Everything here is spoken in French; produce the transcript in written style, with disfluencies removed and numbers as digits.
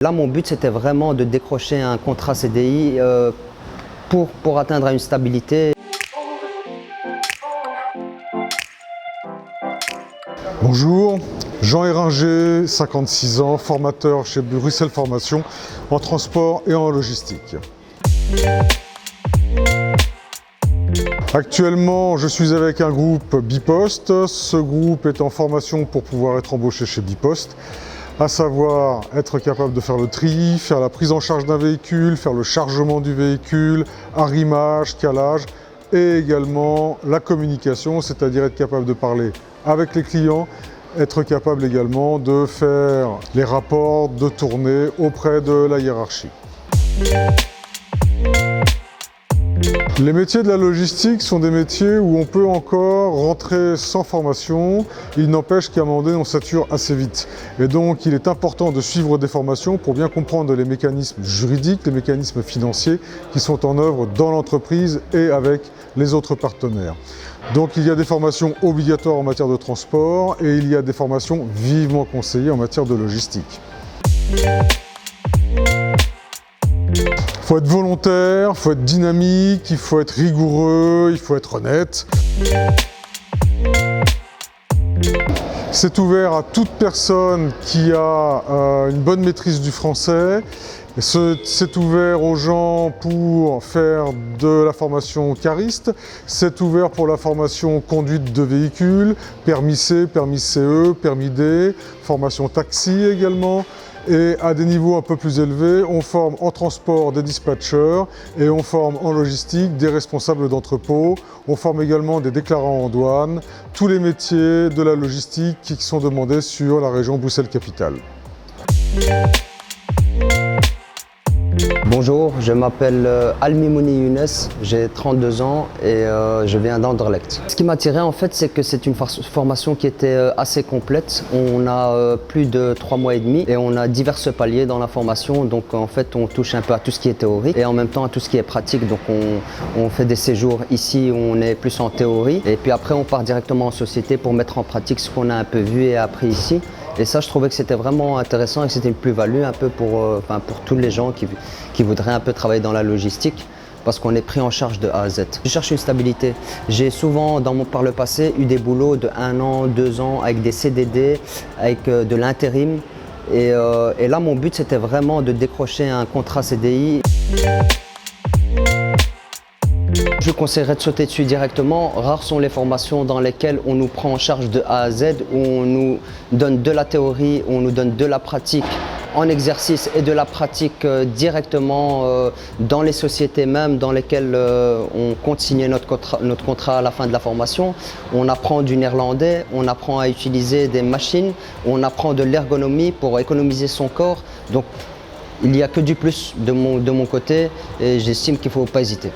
Là, mon but, c'était vraiment de décrocher un contrat CDI pour atteindre une stabilité. Bonjour, Jean Héringer, 56 ans, formateur chez Bruxelles Formation en transport et en logistique. Actuellement, je suis avec un groupe Bipost. Ce groupe est en formation pour pouvoir être embauché chez Bipost, à savoir être capable de faire le tri, faire la prise en charge d'un véhicule, faire le chargement du véhicule, arrimage, calage et également la communication, c'est-à-dire être capable de parler avec les clients, être capable également de faire les rapports de tournée auprès de la hiérarchie. Les métiers de la logistique sont des métiers où on peut encore rentrer sans formation. Il n'empêche qu'à un moment donné, on sature assez vite. Et donc, il est important de suivre des formations pour bien comprendre les mécanismes juridiques, les mécanismes financiers qui sont en œuvre dans l'entreprise et avec les autres partenaires. Donc, il y a des formations obligatoires en matière de transport et il y a des formations vivement conseillées en matière de logistique. Il faut être volontaire, il faut être dynamique, il faut être rigoureux, il faut être honnête. C'est ouvert à toute personne qui a une bonne maîtrise du français. C'est ouvert aux gens pour faire de la formation cariste. C'est ouvert pour la formation conduite de véhicules, permis C, permis CE, permis D, formation taxi également. Et à des niveaux un peu plus élevés, on forme en transport des dispatchers et on forme en logistique des responsables d'entrepôt. On forme également des déclarants en douane, tous les métiers de la logistique qui sont demandés sur la région Bruxelles-Capitale. Bonjour, je m'appelle Almimouni Younes, j'ai 32 ans et je viens d'Anderlecht. Ce qui m'a attiré en fait, c'est que c'est une formation qui était assez complète. On a plus de 3 mois et demi et on a divers paliers dans la formation. Donc en fait, on touche un peu à tout ce qui est théorique et en même temps à tout ce qui est pratique. Donc on fait des séjours ici où on est plus en théorie et puis après on part directement en société pour mettre en pratique ce qu'on a un peu vu et appris ici. Et ça, je trouvais que c'était vraiment intéressant et que c'était une plus-value un peu pour tous les gens qui voudraient un peu travailler dans la logistique parce qu'on est pris en charge de A à Z. Je cherche une stabilité. J'ai souvent, par le passé, eu des boulots de 1 an, 2 ans avec des CDD, avec de l'intérim. Et là, mon but, c'était vraiment de décrocher un contrat CDI. Je conseillerais de sauter dessus directement. Rares sont les formations dans lesquelles on nous prend en charge de A à Z, où on nous donne de la théorie, où on nous donne de la pratique en exercice et de la pratique directement dans les sociétés même dans lesquelles on compte signer notre contrat à la fin de la formation. On apprend du néerlandais, on apprend à utiliser des machines, on apprend de l'ergonomie pour économiser son corps. Donc il n'y a que du plus de mon côté et j'estime qu'il ne faut pas hésiter.